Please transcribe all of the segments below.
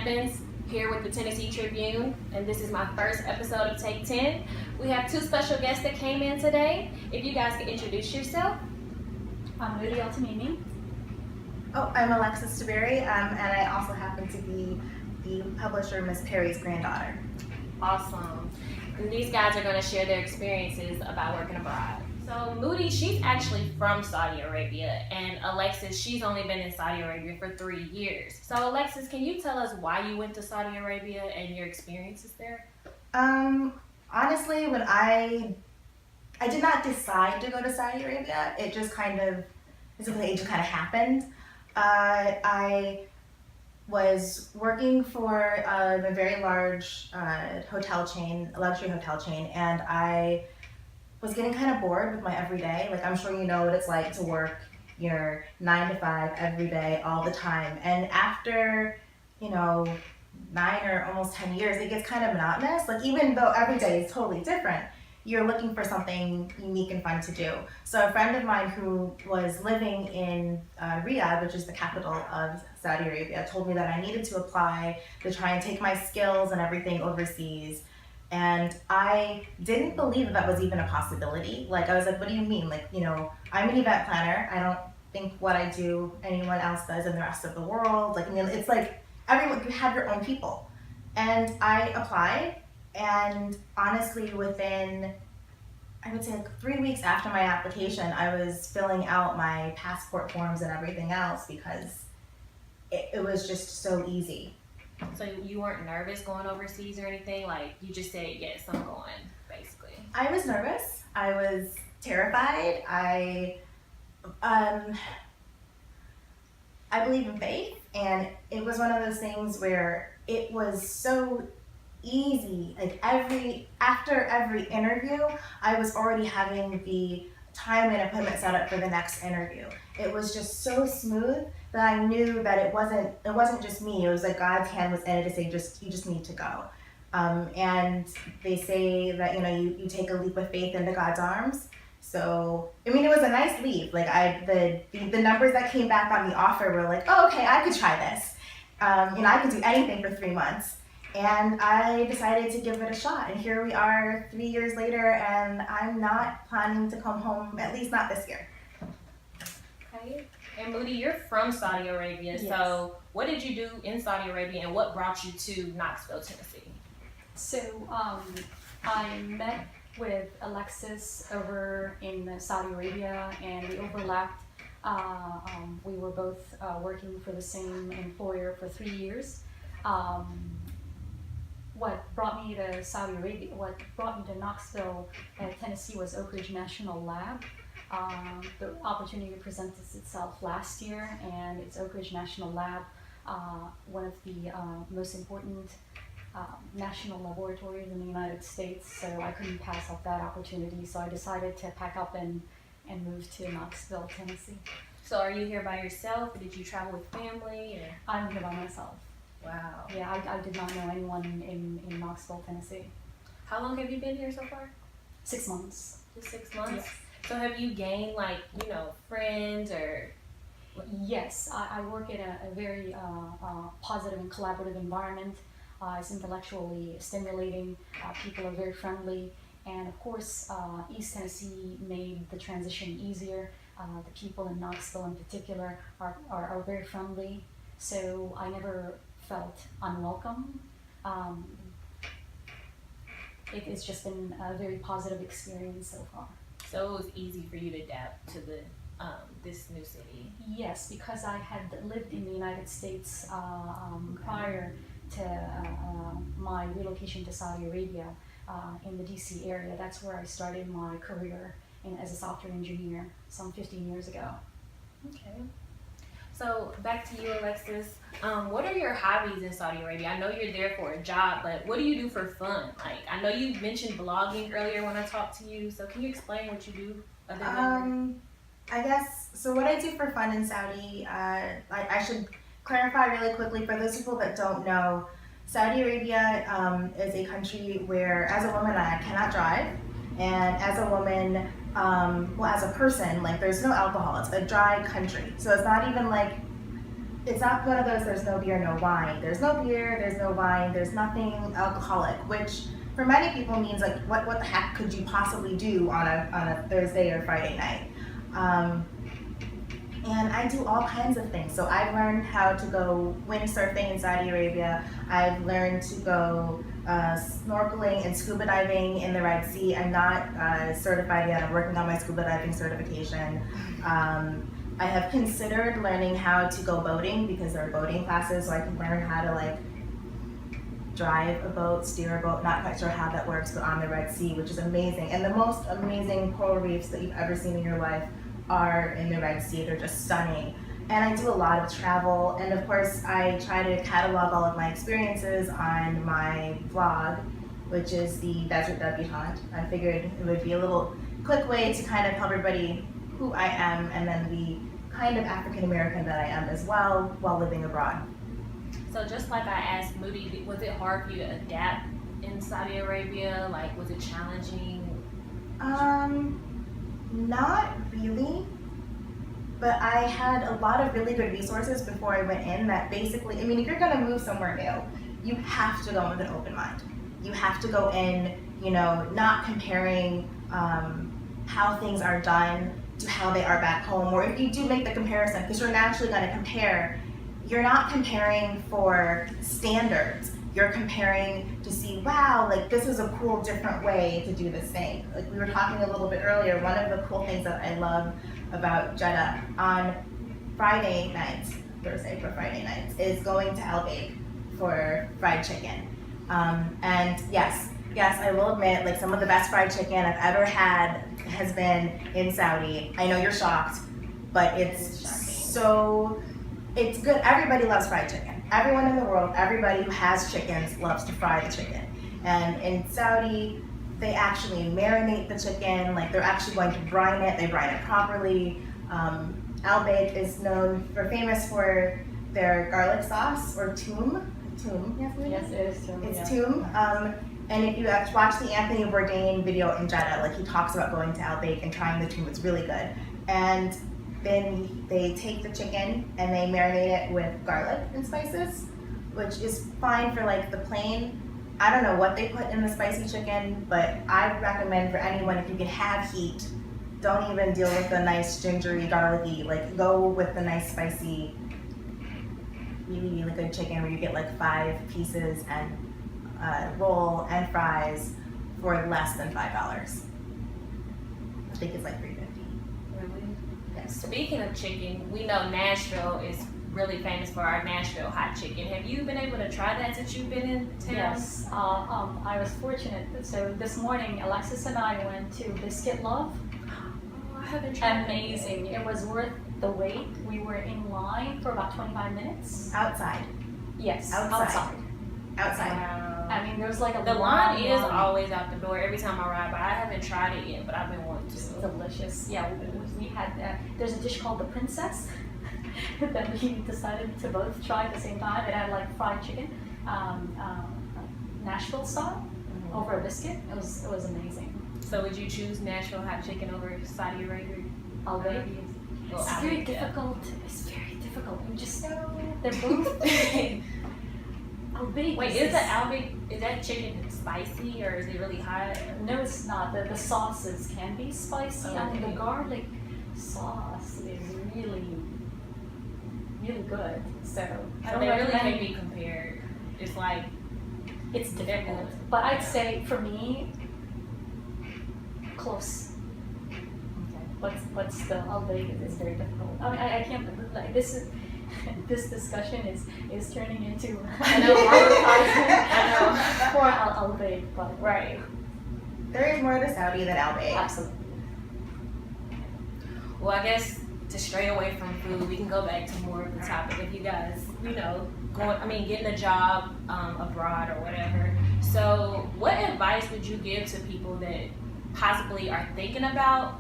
Stephens here with the Tennessee Tribune, and this is my first episode of Take 10. We have two special guests that came in today. If you guys could introduce yourself. I'm Moody Altamimi. Oh, I'm Alexis DeBerry, and I also happen to be the publisher, Miss Perry's granddaughter. Awesome. And these guys are going to share their experiences about working abroad. So Moody, she's actually from Saudi Arabia, and Alexis, she's only been in Saudi Arabia for 3 years. So Alexis, can you tell us why you went to Saudi Arabia and your experiences there? Honestly, when I did not decide to go to Saudi Arabia, it just kind of happened. I was working for a very large hotel chain, a luxury hotel chain, and I was getting kind of bored with my everyday. Like, I'm sure you know what it's like to work your 9 to 5 every day, all the time. And after, 9 or almost 10 years, it gets kind of monotonous. Like, even though every day is totally different, you're looking for something unique and fun to do. So a friend of mine who was living in Riyadh, which is the capital of Saudi Arabia, told me that I needed to apply to try and take my skills and everything overseas. And I didn't believe that was even a possibility. Like, I was like, what do you mean? Like, I'm an event planner. I don't think what I do anyone else does in the rest of the world. Like, it's like everyone, you have your own people. And I applied, and honestly, within, I would say, like 3 weeks after my application, I was filling out my passport forms and everything else because it was just so easy. So you weren't nervous going overseas or anything? Like, you just said, yes, I'm going, basically. I was nervous. I was terrified. I believe in faith, and it was one of those things where it was so easy. Like, after every interview, I was already having the time and appointment set up for the next interview. It was just so smooth that I knew that it wasn't just me. It was like God's hand was in it to say, you just need to go. And they say that you take a leap of faith into God's arms. So it was a nice leap. Like, the numbers that came back on the offer were like, oh, okay, I could try this. I could do anything for 3 months. And I decided to give it a shot. And here we are 3 years later, and I'm not planning to come home, at least not this year. Okay. And Moody, you're from Saudi Arabia. Yes. So what did you do in Saudi Arabia, and what brought you to Knoxville, Tennessee? So I met with Alexis over in Saudi Arabia, and we overlapped. We were both working for the same employer for 3 years. What brought me to Saudi Arabia, what brought me to Knoxville, Tennessee, was Oak Ridge National Lab. The opportunity presented itself last year, and it's Oak Ridge National Lab, one of the most important national laboratories in the United States, so I couldn't pass up that opportunity, so I decided to pack up and move to Knoxville, Tennessee. So are you here by yourself, or did you travel with family? Or? I'm here by myself. Wow. Yeah, I did not know anyone in Knoxville, Tennessee. How long have you been here so far? 6 months. Just 6 months? Yes. So have you gained, friends or? Yes, I work in a very positive and collaborative environment. It's intellectually stimulating. People are very friendly. And of course, East Tennessee made the transition easier. The people in Knoxville in particular are very friendly. So I never felt unwelcome. It's just been a very positive experience so far. So it was easy for you to adapt to this new city? Yes, because I had lived in the United States prior to my relocation to Saudi Arabia in the DC area. That's where I started my career as a software engineer some 15 years ago. Okay. So back to you, Alexis. What are your hobbies in Saudi Arabia? I know you're there for a job, but what do you do for fun? Like, I know you mentioned blogging earlier when I talked to you. So can you explain what you do other than I guess, so what I do for fun in Saudi, I should clarify really quickly for those people that don't know, Saudi Arabia is a country where, as a woman, I cannot drive. And as a woman, as a person, there's no alcohol. It's a dry country. So it's not even like it's not one of those, there's no beer, no wine. There's no beer, there's no wine, there's nothing alcoholic, which for many people means like, what the heck could you possibly do on a Thursday or Friday night? And I do all kinds of things. So I've learned how to go windsurfing in Saudi Arabia. I've learned to go snorkeling and scuba diving in the Red Sea. I'm not certified yet. I'm working on my scuba diving certification. I have considered learning how to go boating because there are boating classes, so I can learn how to like drive a boat, steer a boat. Not quite sure how that works, but on the Red Sea, which is amazing. And the most amazing coral reefs that you've ever seen in your life are in the Red Sea. They're just stunning. And I do a lot of travel, and of course I try to catalog all of my experiences on my blog, which is the Desert Debutante. I figured it would be a little quick way to kind of tell everybody who I am and then the kind of African American that I am as well while living abroad. So just like I asked Moody, was it hard for you to adapt in Saudi Arabia? Like, was it challenging? Not really, but I had a lot of really good resources before I went in that basically, I mean, if you're gonna move somewhere new, you have to go with an open mind. You have to go in, you know, not comparing how things are done to how they are back home, or if you do make the comparison, because you're naturally gonna compare, you're not comparing for standards. You're comparing to see, wow, like this is a cool, different way to do this thing. Like we were talking a little bit earlier, one of the cool things that I love about Jeddah on Friday nights, Thursday for Friday nights, is going to Al Baik for fried chicken. And yes, I will admit, like some of the best fried chicken I've ever had has been in Saudi. I know you're shocked, but it's good. Everybody loves fried chicken. Everyone in the world, everybody who has chickens loves to fry the chicken. And in Saudi, they actually marinate the chicken, like they're actually going to brine it, they brine it properly. Al Baik is famous for their garlic sauce, or toom. Toom, Yes, it is toom. It's yeah. toom. And if you watch the Anthony Bourdain video in Jeddah, like he talks about going to Al Baik and trying the toom, it's really good. And then they take the chicken and they marinate it with garlic and spices, which is fine for like the plain. I don't know what they put in the spicy chicken, but I recommend for anyone, if you can have heat, don't even deal with the nice gingery, garlicky, like go with the nice spicy, really, really good chicken where you get like 5 pieces and roll and fries for less than $5. I think it's like $3.50. Really? Yes. Speaking of chicken, we know Nashville is really famous for our Nashville hot chicken. Have you been able to try that since you've been in town? Yes, I was fortunate. So this morning, Alexis and I went to Biscuit Love. Oh, I haven't tried that yet. Amazing. It was worth the wait. We were in line for about 25 minutes. Outside. Yes, Outside. Wow. I mean, there's like a The line is line. always out the door every time I ride, but I haven't tried it yet, but I've been wanting It's to. delicious. Yeah, we had, there's a dish called the Princess that we decided to both try at the same time. It had like fried chicken, Nashville style, over a biscuit. It was amazing. So would you choose Nashville hot chicken over Saudi Arabia? Al Baik. Well, It's Al very Baik, yeah. difficult. It's very difficult. You just they're both. Al Baik. Wait, is that chicken spicy or is it really hot? No, it's not. The sauces can be spicy. I mean, Okay. the garlic sauce is really, really good. So I So don't they really recommend. can't be compared. It's like, It's difficult, but I'd say for me, close. But still, Al Baik is very difficult. I mean, I can't like this is. This discussion is turning into I know, advertisement for Al Baik, but right. There is more to Saudi than Al Baik. absolutely. Well, I guess to stray away from food, we can go back to more of the topic of you guys, getting a job abroad or whatever. So what advice would you give to people that possibly are thinking about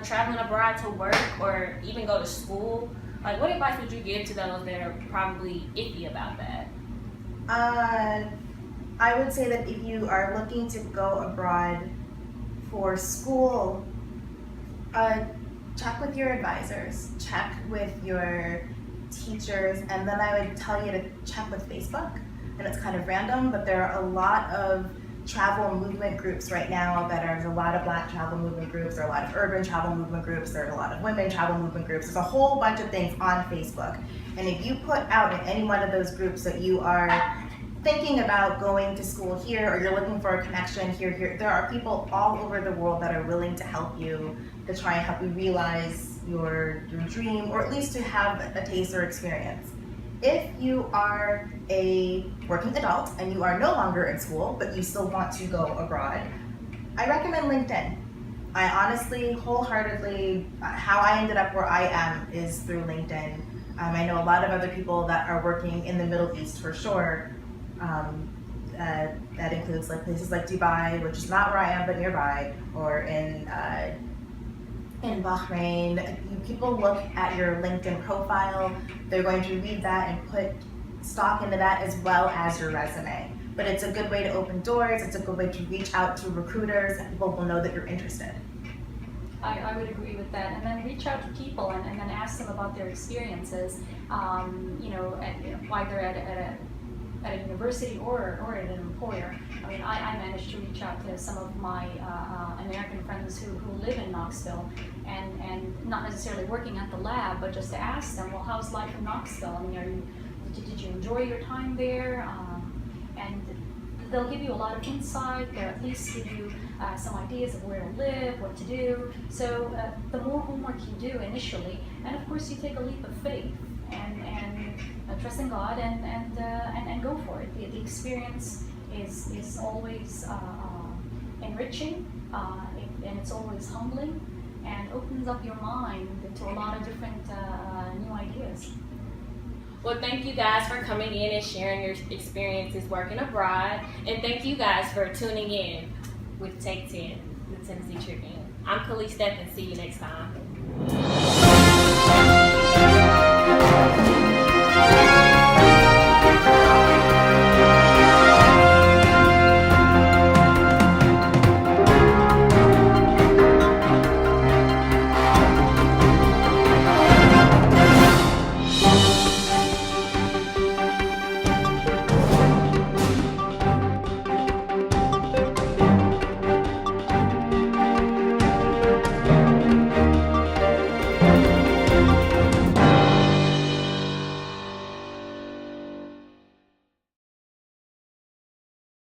traveling abroad to work or even go to school? Like, what advice would you give to those that are probably iffy about that? I would say that if you are looking to go abroad for school, check with your advisors, check with your teachers, and then I would tell you to check with Facebook, and it's kind of random, but there are a lot of travel movement groups right now there's a lot of Black travel movement groups, there are a lot of urban travel movement groups, there's a lot of women travel movement groups, there's a whole bunch of things on Facebook. And if you put out in any one of those groups that you are thinking about going to school here, or you're looking for a connection here, there are people all over the world that are willing to help you, to try and help you realize your dream, or at least to have a taste or experience. If you are a working adult and you are no longer in school, but you still want to go abroad, I recommend LinkedIn. I honestly, wholeheartedly, how I ended up where I am is through LinkedIn. I know a lot of other people that are working in the Middle East for sure. That includes like places like Dubai, which is not where I am, but nearby, or in Bahrain. People look at your LinkedIn profile, they're going to read that and put stock into that as well as your resume. But it's a good way to open doors, it's a good way to reach out to recruiters, and people will know that you're interested. I would agree with that, and then reach out to people and then ask them about their experiences, why they're at a university or at an employer. I mean, I managed to reach out to some of my American friends who live in Knoxville, and not necessarily working at the lab, but just to ask them, well, how's life in Knoxville? I mean, did you enjoy your time there? And they'll give you a lot of insight. They'll at least give you some ideas of where to live, what to do. So the more homework you do initially, and of course you take a leap of faith and trust in God and go for it. The experience is always enriching, and it's always humbling, and opens up your mind to a lot of different new ideas. Well, thank you guys for coming in and sharing your experiences working abroad. And thank you guys for tuning in with Take 10, the Tennessee Tribune. I'm Kaliss Stephens. See you next time.